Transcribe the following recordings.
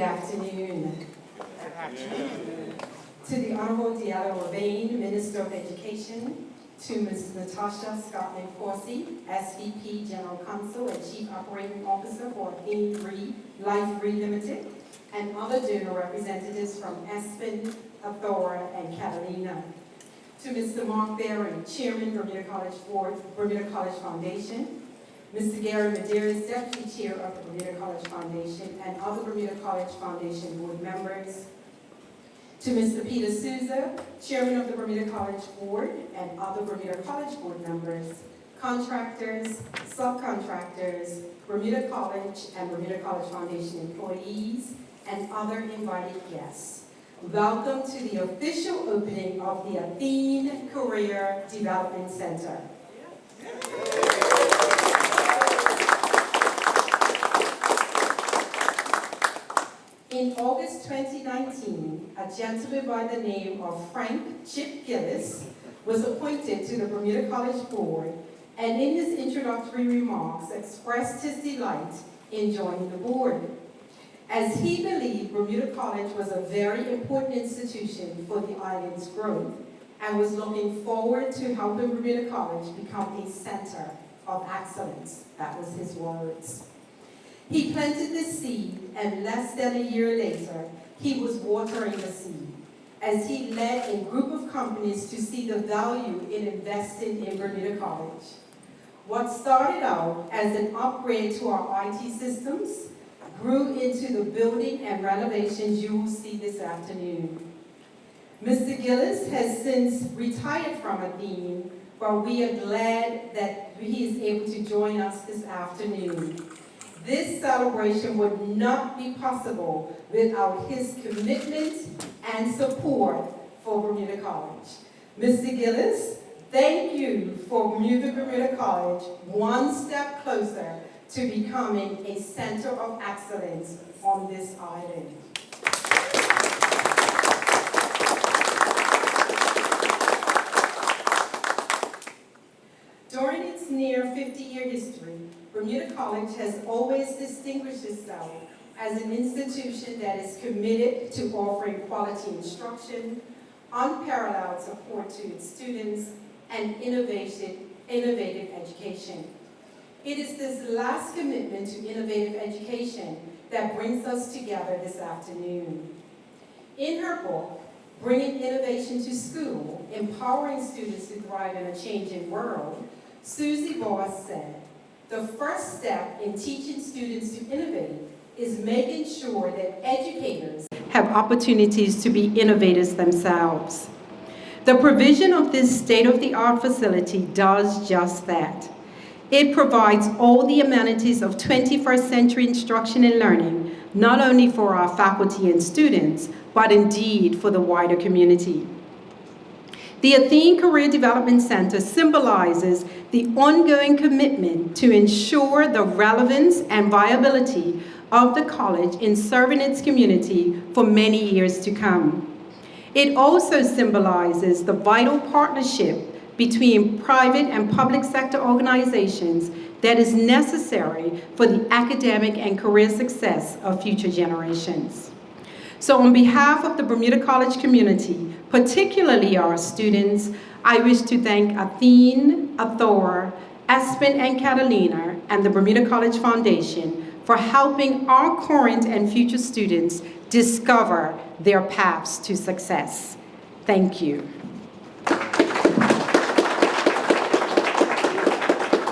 afternoon. To the Honorable Diallo Athene, Minister of Education, to Ms. Natasha Scotland-Corsi, SVP General Counsel and Chief Operating Officer for Athene Life Re Limited, and other donor representatives from Aspen, Athora, and Catalina. To Mr. Mark Berry, Chairman, Bermuda College Board, Bermuda College Foundation, Mr. Gary Medeiros, Deputy Chair of the Bermuda College Foundation, and other Bermuda College Foundation board members. To Mr. Peter Souza, Chairman of the Bermuda College Board, and other Bermuda College Board members, contractors, subcontractors, Bermuda College and Bermuda College Foundation employees, and other invited guests. Welcome to the official opening of the Athene Career Development Center. In August 2019, a gentleman by the name of Frank Chip Gillis was appointed to the Bermuda College Board, and in his introductory remarks expressed his delight in joining the board, as he believed Bermuda College was a very important institution for the island's growth and was looking forward to helping Bermuda College become a center of excellence. That was his words. He planted the seed, and less than a year later, he was watering the seed as he led a group of companies to see the value in investing in Bermuda College. What started out as an upgrade to our IT systems grew into the building and renovations you will see this afternoon. Mr. Gillis has since retired from Athene, but we are glad that he is able to join us this afternoon. This celebration would not be possible without his commitment and support for Bermuda College. Mr. Gillis, thank you for moving Bermuda College one step closer to becoming a center of excellence on this island. During its near 50-year history, Bermuda College has always distinguished itself as an institution that is committed to offering quality instruction, unparalleled support to its students, and innovative education. It is this last commitment to innovative education that brings us together this afternoon. In her book, Bringing Innovation to School, Empowering Students to Thrive in a Changing World, Susie Boss said, the first step in teaching students to innovate is making sure that educators have opportunities to be innovators themselves. The provision of this state-of-the-art facility does just that. It provides all the amenities of 21st century instruction and learning, not only for our faculty and students, but indeed for the wider community. The Athene Career Development Center symbolizes the ongoing commitment to ensure the relevance and viability of the college in serving its community for many years to come. It also symbolizes the vital partnership between private and public sector organizations that is necessary for the academic and career success of future generations. So on behalf of the Bermuda College community, particularly our students, I wish to thank Athene, Athora, Aspen and Catalina, and the Bermuda College Foundation for helping our current and future students discover their paths to success. Thank you.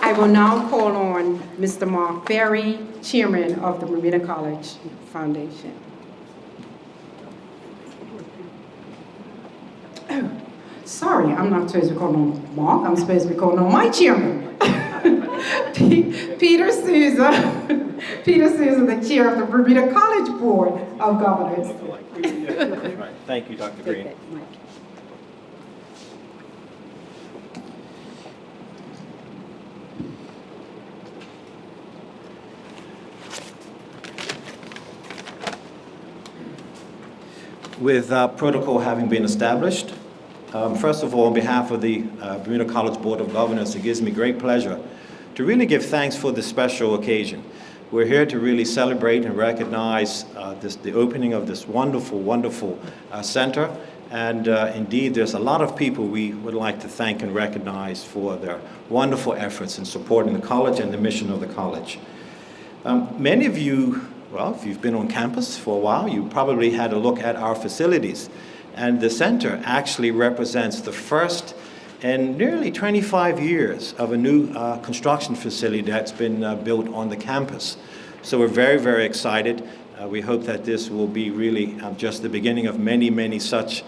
I will now call on Mr. Mark Berry, Chairman of the Bermuda College Foundation. Oh, sorry, I'm not supposed to be calling on Mark, I'm supposed to be calling on my chairman. Peter Souza. Peter Souza, the chair of the Bermuda College Board of Governors. Right. Thank you, Dr. Green. With protocol having been established, first of all, on behalf of the Bermuda College Board of Governors, it gives me great pleasure to really give thanks for this special occasion. We're here to really celebrate and recognize the opening of this wonderful, wonderful center. And indeed, there's a lot of people we would like to thank and recognize for their wonderful efforts in supporting the college and the mission of the college. Many of you, well, if you've been on campus for a while, you probably had a look at our facilities. And the center actually represents the first in nearly 25 years of a new construction facility that's been built on the campus. So we're very, very excited. We hope that this will be really just the beginning of many, many such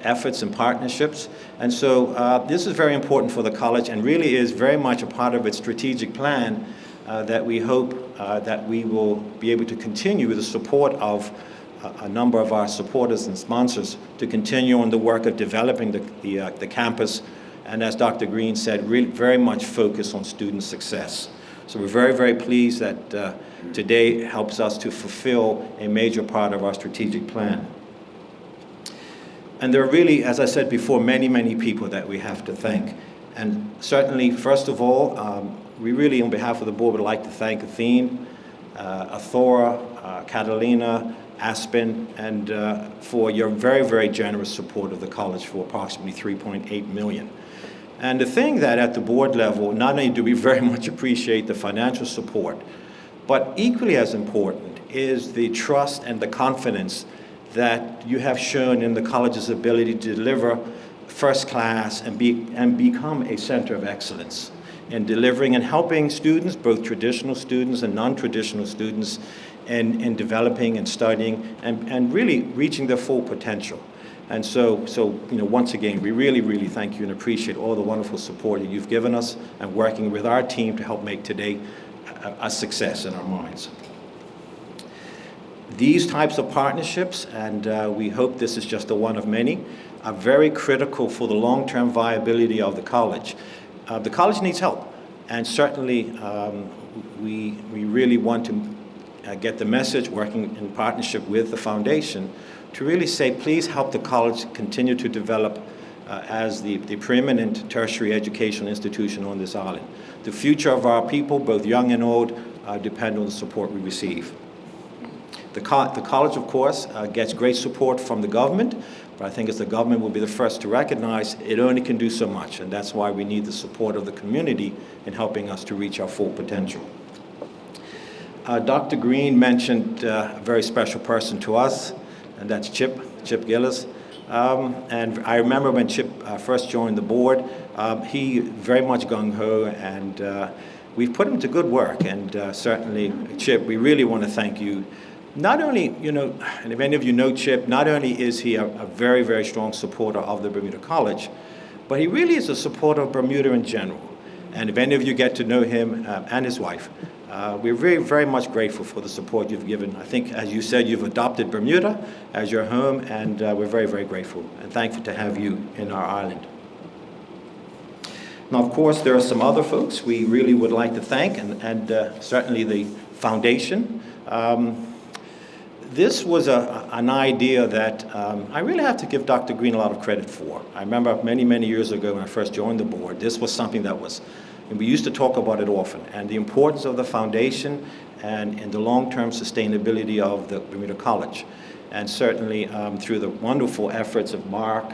efforts and partnerships. And so this is very important for the college and really is very much a part of its strategic plan that we hope that we will be able to continue with the support of a number of our supporters and sponsors to continue on the work of developing the campus. And as Dr. Green said, really very much focus on student success. So we're very, very pleased that today helps us to fulfill a major part of our strategic plan. And there are really, as I said before, many, many people that we have to thank. And certainly, first of all, we really, on behalf of the board, would like to thank Athene, Athora, Catalina, Aspen, and for your very, very generous support of the college for approximately $3.8 million. And the thing that at the board level, not only do we very much appreciate the financial support, but equally as important is the trust and the confidence that you have shown in the college's ability to deliver first class and become a center of excellence in delivering and helping students, both traditional students and non-traditional students, in developing and studying and really reaching their full potential. And so once again, we really, really thank you and appreciate all the wonderful support that you've given us and working with our team to help make today a success in our minds. These types of partnerships, and we hope this is just the one of many, are very critical for the long-term viability of the college. The college needs help, and certainly we really want to get the message, working in partnership with the foundation, to really say, please help the college continue to develop as the preeminent tertiary educational institution on this island. The future of our people, both young and old, depend on the support we receive. The college, of course, gets great support from the government, but I think as the government will be the first to recognize, it only can do so much, and that's why we need the support of the community in helping us to reach our full potential. Dr. Green mentioned a very special person to us, and that's Chip Gillis. And I remember when Chip first joined the board, he very much gung-ho, and we've put him to good work. And certainly, Chip, we really want to thank you. Not only, and if any of you know Chip, not only is he a very, very strong supporter of the Bermuda College, but he really is a supporter of Bermuda in general. And if any of you get to know him and his wife, we're very, very much grateful for the support you've given. I think, as you said, you've adopted Bermuda as your home, and we're very, very grateful and thankful to have you in our island. Now, of course, there are some other folks we really would like to thank, and certainly the foundation. This was an idea that I really have to give Dr. Green a lot of credit for. I remember many, many years ago when I first joined the board, this was something that was, and we used to talk about it often, and the importance of the foundation and the long-term sustainability of the Bermuda College. And certainly through the wonderful efforts of Mark,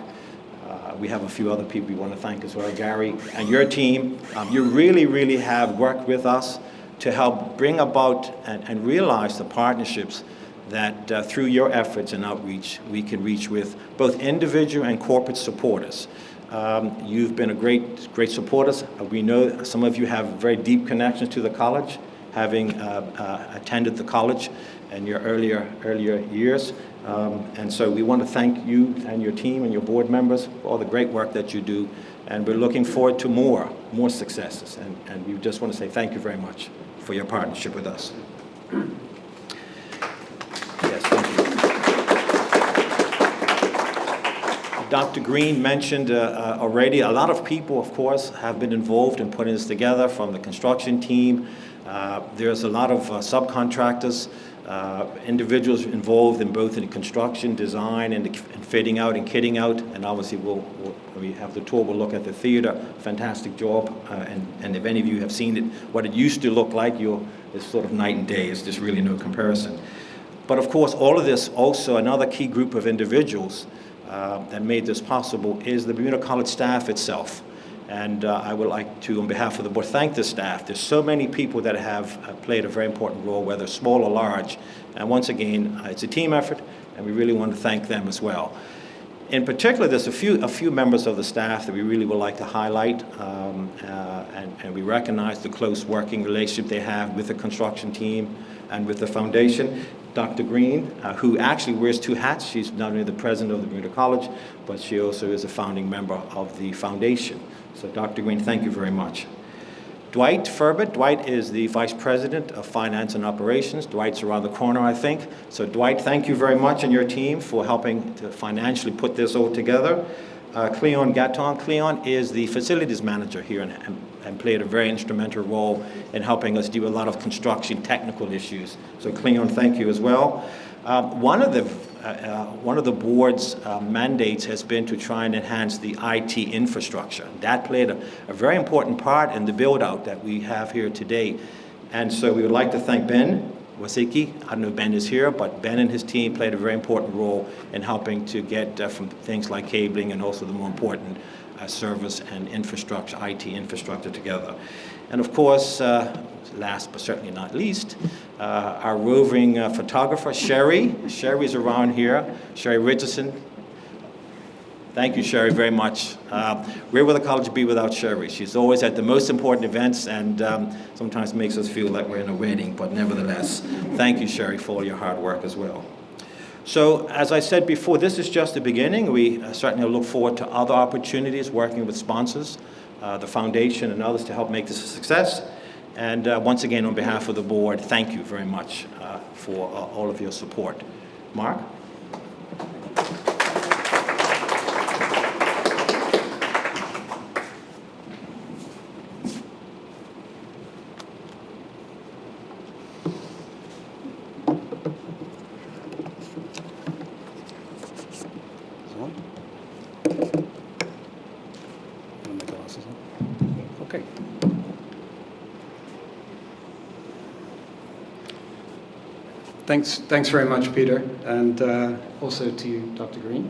we have a few other people we want to thank as well, Gary, and your team. You really, really have worked with us to help bring about and realize the partnerships that through your efforts and outreach, we can reach with both individual and corporate supporters. You've been a great supporters. We know some of you have very deep connections to the college, having attended the college in your earlier years. And so we want to thank you and your team and your board members for all the great work that you do. And we're looking forward to more successes. And we just want to say thank you very much for your partnership with us. Yes, thank you. Dr. Green mentioned already, a lot of people, of course, have been involved in putting this together, from the construction team. There's a lot of subcontractors, individuals involved in both in construction, design, and fitting out and kitting out. And obviously, when we have the tour, we'll look at the theater. Fantastic job. And if any of you have seen it, what it used to look like, you'll is sort of night and day. It's just really no comparison. But of course, all of this, also another key group of individuals that made this possible is the Bermuda College staff itself. And I would like to, on behalf of the board, thank the staff. There's so many people that have played a very important role, whether small or large. And once again, it's a team effort, and we really want to thank them as well. In particular, there's a few members of the staff that we really would like to highlight, and we recognize the close working relationship they have with the construction team and with the foundation. Dr. Green, who actually wears two hats. She's not only the president of the Bermuda College, but she also is a founding member of the foundation. So Dr. Green, thank you very much. Dwight Furbett. Dwight is the Vice President of Finance and Operations. Dwight's around the corner, I think. So Dwight, thank you very much and your team for helping to financially put this all together. Cleon Gatton. Cleon is the Facilities Manager here and played a very instrumental role in helping us deal with a lot of construction technical issues. So Cleon, thank you as well. One of the board's mandates has been to try and enhance the IT infrastructure. That played a very important part in the build-out that we have here today. And so we would like to thank Ben Wasiki. I don't know if Ben is here, but Ben and his team played a very important role in helping to get from things like cabling and also the more important service and infrastructure, IT infrastructure together. And of course, last but certainly not least, our roving photographer, Sherry. Sherry's around here. Sherry Richardson. Thank you, Sherry, very much. Where would the college be without Sherry? She's always at the most important events and sometimes makes us feel like we're in a wedding, but nevertheless, thank you, Sherry, for all your hard work as well. So, as I said before, this is just the beginning. We certainly look forward to other opportunities working with sponsors, the foundation and others to help make this a success. And once again, on behalf of the board, thank you very much for all of your support. Mark? Okay. Thanks very much, Peter, and also to you, Dr. Green.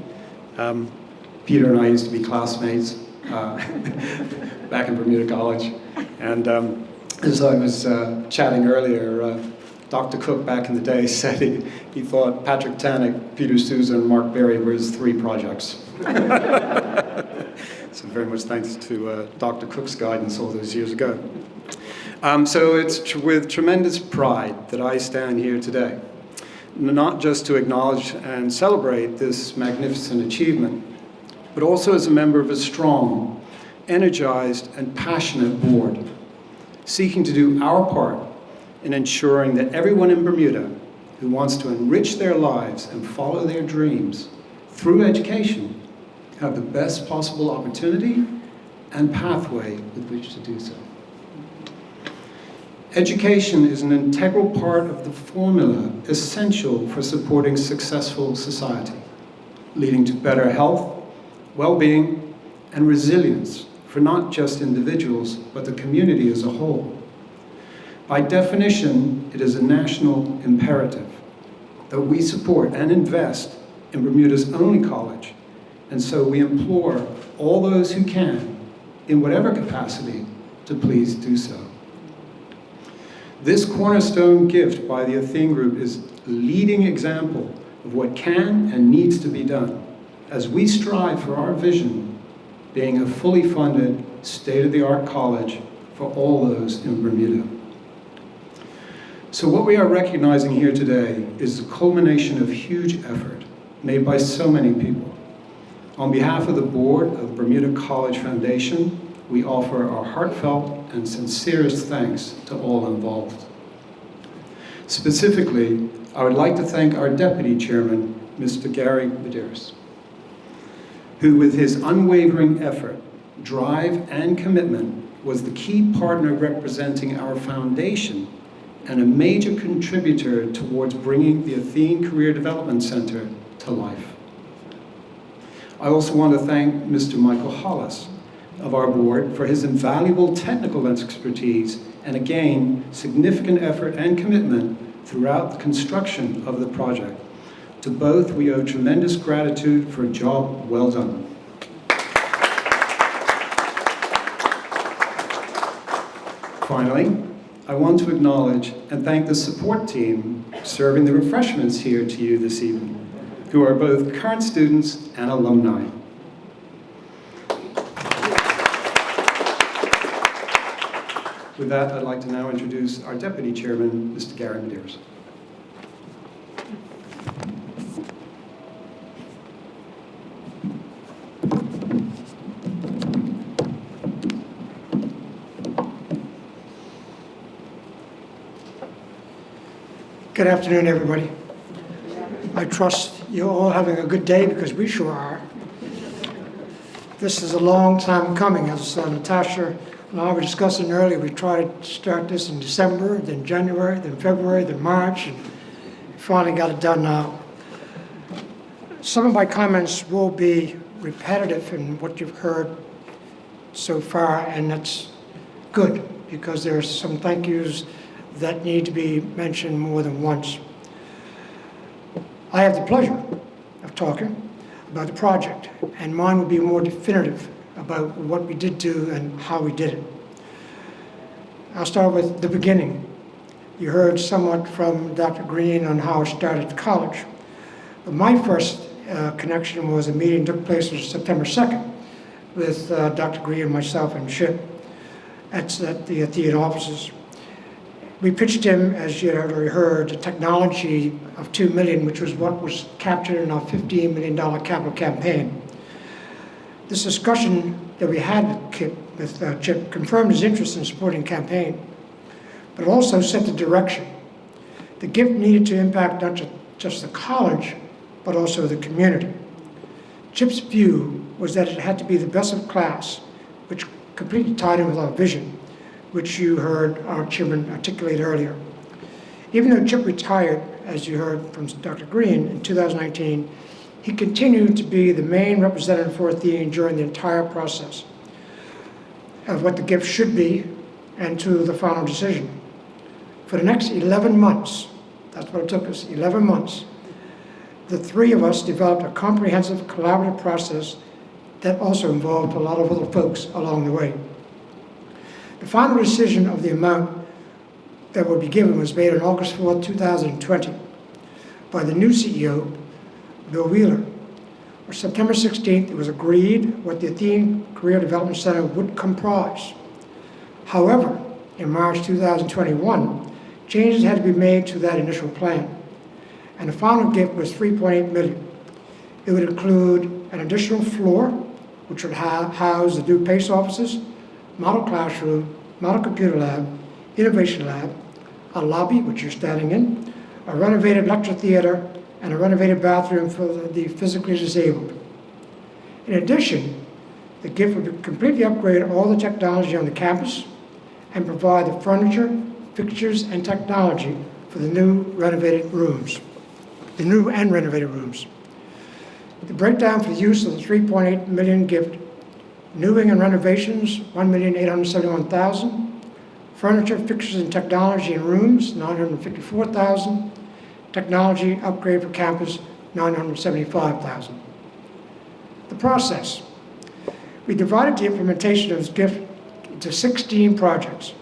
Peter and I used to be classmates back in Bermuda College, and as I was chatting earlier, Dr. Cook back in the day said he thought Patrick Tannock, Peter Sousa, and Mark Berry were his 3 projects. So very much thanks to Dr. Cook's guidance all those years ago. So it's with tremendous pride that I stand here today, not just to acknowledge and celebrate this magnificent achievement, but also as a member of a strong, energized, and passionate board, seeking to do our part in ensuring that everyone in Bermuda who wants to enrich their lives and follow their dreams through education have the best possible opportunity and pathway with which to do so. Education is an integral part of the formula essential for supporting successful society, leading to better health, well-being, and resilience for not just individuals, but the community as a whole. By definition, it is a national imperative that we support and invest in Bermuda's only college, and so we implore all those who can, in whatever capacity, to please do so. This cornerstone gift by the Athene Group is a leading example of what can and needs to be done as we strive for our vision, being a fully funded, state-of-the-art college for all those in Bermuda. So what we are recognizing here today is the culmination of huge effort made by so many people. On behalf of the board of the Bermuda College Foundation, we offer our heartfelt and sincerest thanks to all involved. Specifically, I would like to thank our Deputy Chairman, Mr. Gary Medeiros, who with his unwavering effort, drive, and commitment was the key partner representing our foundation and a major contributor towards bringing the Athene Career Development Center to life. I also want to thank Mr. Michael Hollis, of our board for his invaluable technical expertise and again, significant effort and commitment throughout the construction of the project. To both, we owe tremendous gratitude for a job well done. Finally, I want to acknowledge and thank the support team serving the refreshments here to you this evening, who are both current students and alumni. With that, I'd like to now introduce our Deputy Chairman, Mr. Gary Medeiros. Good afternoon, everybody. I trust you're all having a good day because we sure are. This is a long time coming. As Natasha and I were discussing earlier, we tried to start this in December, then January, then February, then March, and finally got it done now. Some of my comments will be repetitive in what you've heard so far, and that's good because there are some thank yous that need to be mentioned more than once. I have the pleasure of talking about the project, and mine will be more definitive about what we did do and how we did it. I'll start with the beginning. You heard somewhat from Dr. Green on how it started at college. But my first connection was a meeting that took place on September 2nd with Dr. Green, myself, and Chip at the Athene offices. We pitched him, as you had already heard, a technology of $2 million, which was what was captured in our $15 million capital campaign. This discussion that we had with Chip confirmed his interest in supporting the campaign, but also set the direction. The gift needed to impact not just the college, but also the community. Chip's view was that it had to be the best of class, which completely tied in with our vision, which you heard our chairman articulate earlier. Even though Chip retired, as you heard from Dr. Green, in 2019, he continued to be the main representative for Athene during the entire process of what the gift should be and to the final decision. For the next 11 months, that's what it took us, 11 months, the three of us developed a comprehensive collaborative process that also involved a lot of other folks along the way. The final decision of the amount that would be given was made on August 4, 2020 by the new CEO, Bill Wheeler. On September 16th, it was agreed what the Athene Career Development Center would comprise. However, in March 2021, changes had to be made to that initial plan, and the final gift was $3.8 million. It would include an additional floor, which would house the new PACE offices, model classroom, model computer lab, innovation lab, a lobby, which you're standing in, a renovated lecture theater, and a renovated bathroom for the physically disabled. In addition, the gift would completely upgrade all the technology on the campus and provide the furniture, fixtures, and technology for the new renovated rooms, the new and renovated rooms. The breakdown for the use of the $3.8 million gift: new wing and renovations, $1,871,000. Furniture, fixtures, and technology in rooms, $954,000. Technology upgrade for campus, $975,000. The process. We divided the implementation of this gift into 16 projects.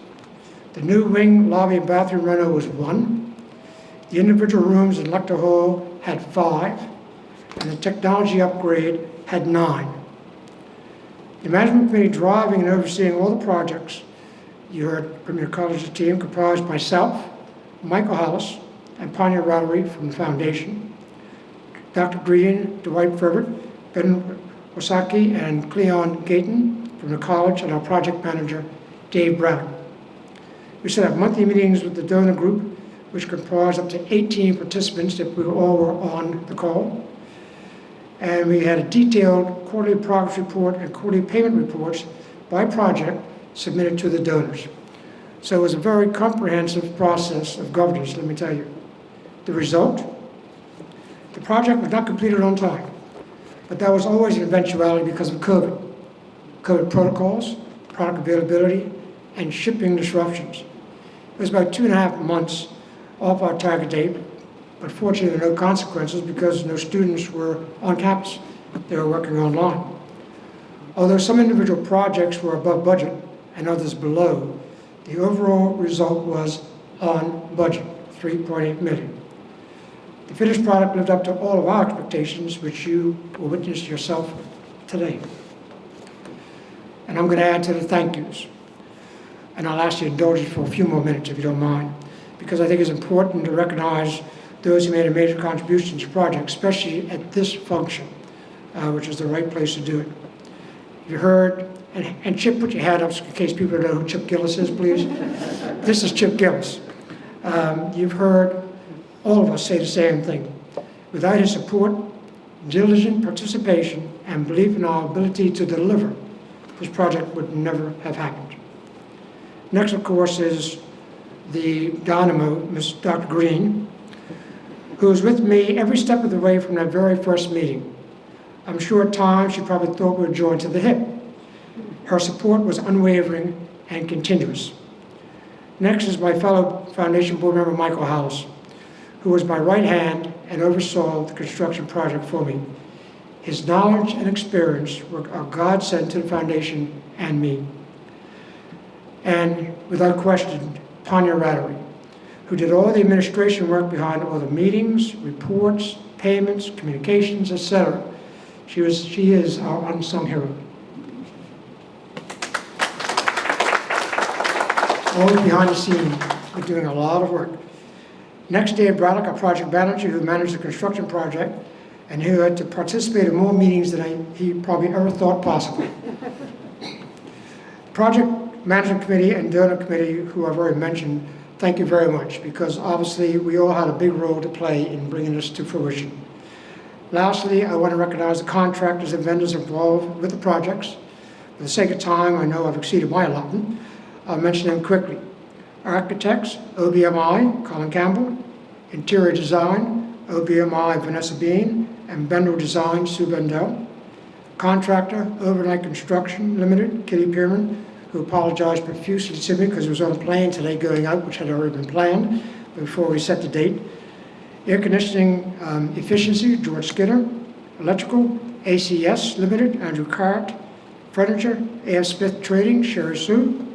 The new wing, lobby, and bathroom reno was 1. The individual rooms in lecture hall had 5, and the technology upgrade had 9. The management committee driving and overseeing all the projects, you heard from your college's team, comprised myself, Michael Hollis, and Panya Rotary from the foundation, Dr. Green, Dwight Ferbert, Ben Wasaki, and Cleon Gayton from the college, and our project manager, Dave Brown. We set up monthly meetings with the donor group, which comprised up to 18 participants that we all were on the call. And we had a detailed quarterly progress report and quarterly payment reports by project submitted to the donors. So it was a very comprehensive process of governance, let me tell you. The result? The project was not completed on time, but that was always an eventuality because of COVID. covered protocols, product availability, and shipping disruptions. It was about 2.5 months off our target date, but fortunately there were no consequences because no students were on campus. They were working online. Although some individual projects were above budget and others below, the overall result was on budget, $3.8 million. The finished product lived up to all of our expectations, which you will witness yourself today. And I'm going to add to the thank yous. And I'll ask you to indulge me for a few more minutes if you don't mind, because I think it's important to recognize those who made a major contribution to the project, especially at this function, which is the right place to do it. You heard, and Chip, put your hand up in case people don't know who Chip Gillis is, please. This is Chip Gillis. You've heard all of us say the same thing. Without his support, diligent participation, and belief in our ability to deliver, this project would never have happened. Next, of course, is the dynamo, Ms. Dr. Green, who was with me every step of the way from that very first meeting. I'm sure at times she probably thought we were joined to the hip. Her support was unwavering and continuous. Next is my fellow Foundation board member, Michael Hollis, who was my right hand and oversaw the construction project for me. His knowledge and experience were a godsend to the Foundation and me. And without question, Tanya Rattery, who did all the administration work behind all the meetings, reports, payments, communications, etc. She is our unsung hero. Always behind the scenes, but doing a lot of work. Next, Dave Braddock, our project manager, who managed the construction project, and who had to participate in more meetings than he probably ever thought possible. Project Management Committee and Donor Committee, who I've already mentioned, thank you very much, because obviously we all had a big role to play in bringing this to fruition. Lastly, I want to recognize the contractors and vendors involved with the projects. For the sake of time, I know I've exceeded my allotment. I'll mention them quickly. Architects, OBMI, Colin Campbell. Interior Design, OBMI, Vanessa Bean, and Bendel Design, Sue Bendel. Contractor, Overnight Construction Limited, Kitty Pearman, who apologized profusely to me because it was on a plane today going out, which had already been planned before we set the date. Air Conditioning Efficiency, George Skinner. Electrical, ACS Limited, Andrew Cart. Furniture, A.F. Smith Trading, Sherry Sue.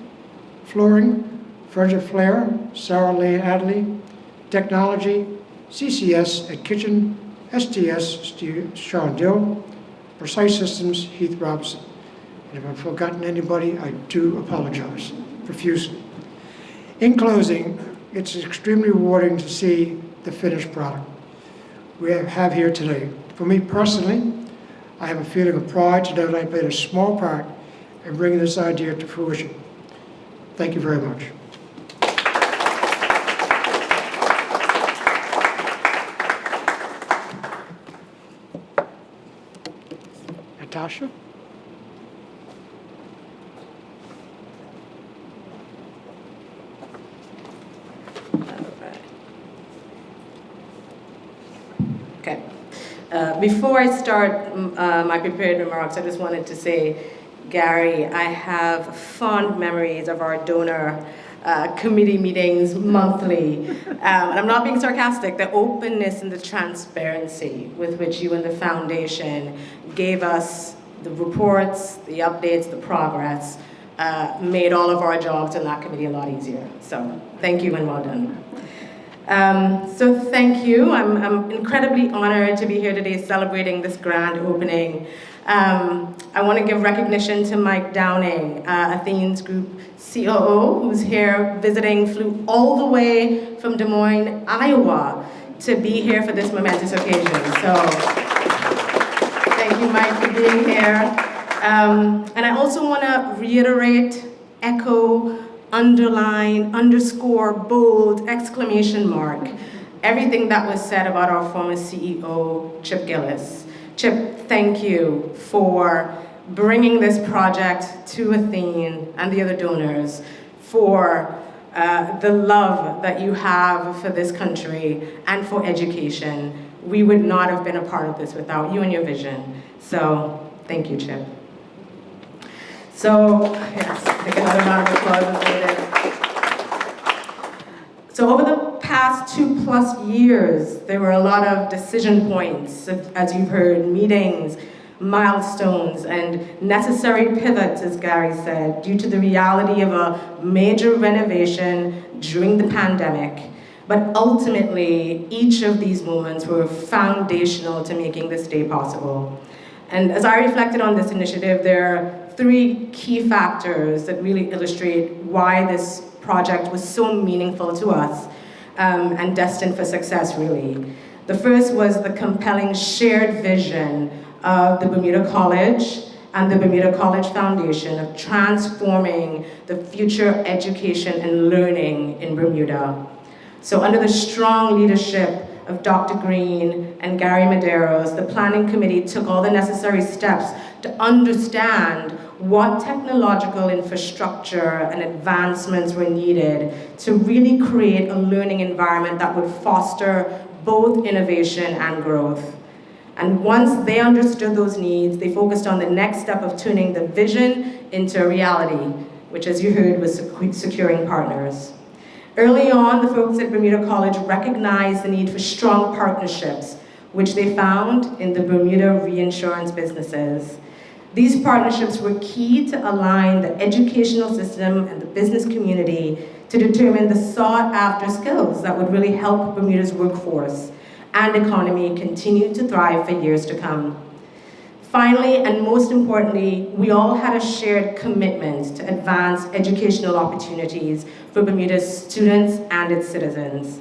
Flooring, Furniture Flair, Sarah Lane Adley. Technology, CCS at Kitchen, STS, Sean Dill. Precise Systems, Heath Robinson. And if I've forgotten anybody, I do apologize profusely. In closing, it's extremely rewarding to see the finished product we have here today. For me personally, I have a feeling of pride to know that I played a small part in bringing this idea to fruition. Thank you very much. Natasha? Okay. Before I start my prepared remarks, I just wanted to say, Gary, I have fond memories of our donor committee meetings monthly. And I'm not being sarcastic. The openness and the transparency with which you and the foundation gave us the reports, the updates, the progress, made all of our jobs in that committee a lot easier. So thank you and well done. So thank you. I'm incredibly honored to be here today celebrating this grand opening. I want to give recognition to Mike Downing, Athene's group COO, who's here visiting, flew all the way from Des Moines, Iowa, to be here for this momentous occasion. So thank you, Mike, for being here. And I also want to reiterate, echo, underline, underscore, bold, exclamation mark, everything that was said about our former CEO, Chip Gillis. Chip, thank you for bringing this project to Athene and the other donors, for the love that you have for this country and for education. We would not have been a part of this without you and your vision. So thank you, Chip. So, yes, I think another round of applause is needed. So over the past 2+ years, there were a lot of decision points, as you've heard, meetings, milestones, and necessary pivots, as Gary said, due to the reality of a major renovation during the pandemic. But ultimately, each of these moments were foundational to making this day possible. And as I reflected on this initiative, there are 3 key factors that really illustrate why this project was so meaningful to us and destined for success, really. The first was the compelling shared vision of the Bermuda College and the Bermuda College Foundation of transforming the future education and learning in Bermuda. So under the strong leadership of Dr. Green and Gary Medeiros, the planning committee took all the necessary steps to understand what technological infrastructure and advancements were needed to really create a learning environment that would foster both innovation and growth. And once they understood those needs, they focused on the next step of turning the vision into reality, which, as you heard, was securing partners. Early on, the folks at Bermuda College recognized the need for strong partnerships, which they found in the Bermuda reinsurance businesses. These partnerships were key to align the educational system and the business community to determine the sought-after skills that would really help Bermuda's workforce and economy continue to thrive for years to come. Finally, and most importantly, we all had a shared commitment to advance educational opportunities for Bermuda's students and its citizens.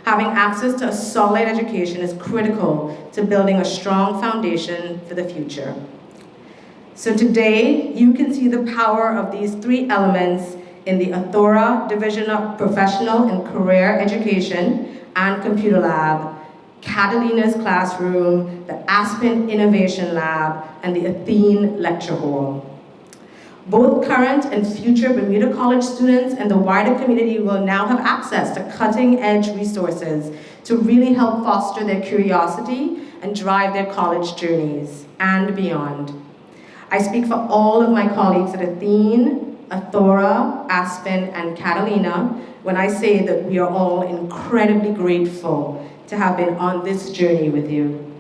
Having access to a solid education is critical to building a strong foundation for the future. So today, you can see the power of these 3 elements in the Athora Division of Professional and Career Education and Computer Lab, Catalina's Classroom, the Aspen Innovation Lab, and the Athene Lecture Hall. Both current and future Bermuda College students and the wider community will now have access to cutting-edge resources to really help foster their curiosity and drive their college journeys and beyond. I speak for all of my colleagues at Athene, Athora, Aspen, and Catalina when I say that we are all incredibly grateful to have been on this journey with you.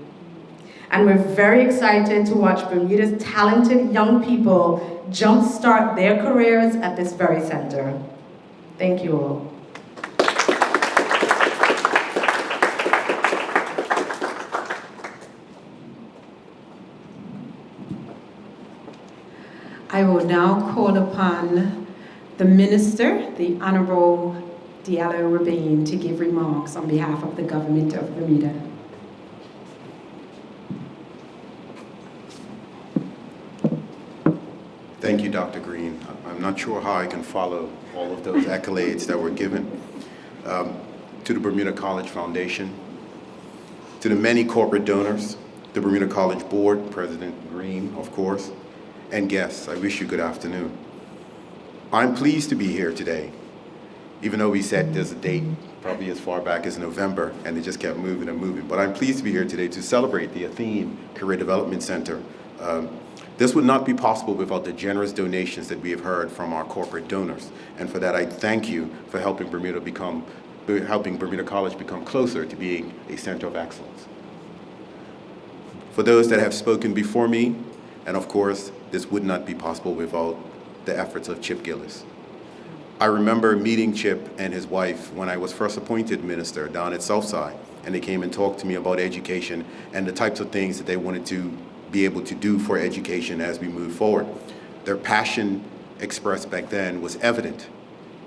And we're very excited to watch Bermuda's talented young people jumpstart their careers at this very center. Thank you all. I will now call upon the Minister, the Honorable Diallo Rabin, to give remarks on behalf of the Government of Bermuda. Thank you, Dr. Green. I'm not sure how I can follow all of those accolades that were given to the Bermuda College Foundation, to the many corporate donors, the Bermuda College Board, President Green, of course, and guests. I wish you good afternoon. I'm pleased to be here today, even though we set this a date probably as far back as November, and it just kept moving and moving. But I'm pleased to be here today to celebrate the Athene Career Development Center. This would not be possible without the generous donations that we have heard from our corporate donors. And for that, I thank you for helping Bermuda College become closer to being a center of excellence. For those that have spoken before me, and of course, this would not be possible without the efforts of Chip Gillis. I remember meeting Chip and his wife when I was first appointed minister down at Southside, and they came and talked to me about education and the types of things that they wanted to be able to do for education as we move forward. Their passion expressed back then was evident,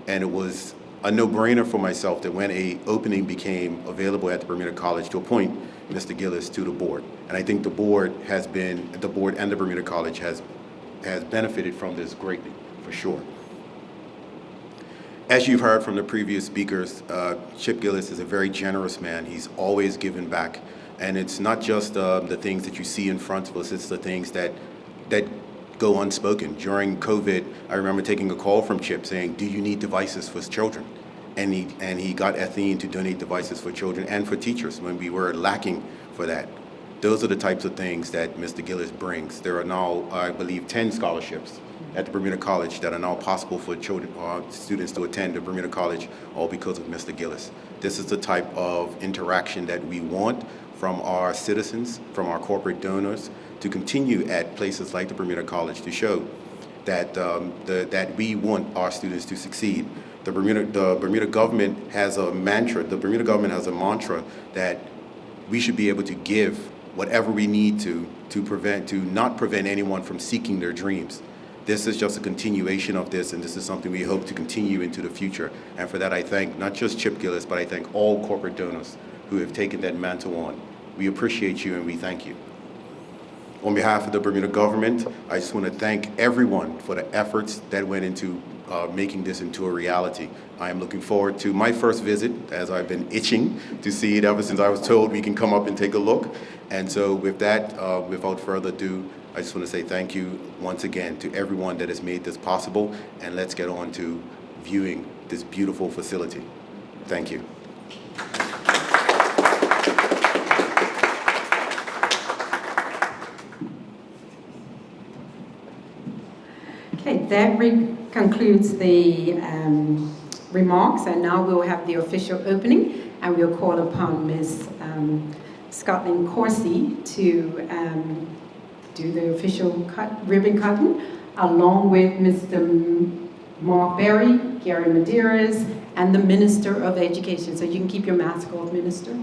and it was a no-brainer for myself that when an opening became available at the Bermuda College to appoint Mr. Gillis to the board. And I think the board and the Bermuda College has benefited from this greatly, for sure. As you've heard from the previous speakers, Chip Gillis is a very generous man. He's always given back. And it's not just the things that you see in front of us, it's the things that go unspoken. During COVID, I remember taking a call from Chip saying, do you need devices for children? And he got Athene to donate devices for children and for teachers when we were lacking for that. Those are the types of things that Mr. Gillis brings. There are now, I believe, 10 scholarships at the Bermuda College that are now possible for children or students to attend the Bermuda College, all because of Mr. Gillis. This is the type of interaction that we want from our citizens, from our corporate donors, to continue at places like the Bermuda College to show that that we want our students to succeed. The Bermuda government has a mantra. The Bermuda government has a mantra that we should be able to give whatever we need to not prevent anyone from seeking their dreams. This is just a continuation of this, and this is something we hope to continue into the future. And for that, I thank not just Chip Gillis, but I thank all corporate donors who have taken that mantle on. We appreciate you and we thank you. On behalf of the Bermuda government, I just want to thank everyone for the efforts that went into making this into a reality. I am looking forward to my first visit, as I've been itching to see it ever since I was told we can come up and take a look. And so with that, without further ado, I just want to say thank you once again to everyone that has made this possible, and let's get on to viewing this beautiful facility. Thank you. Okay, that concludes the remarks, and now we'll have the official opening, and we'll call upon Ms. Scotland Corsi to do the official ribbon cutting, along with Mr. Mark Berry, Gary Medeiros, and the Minister of Education. So you can keep your mask off, Minister.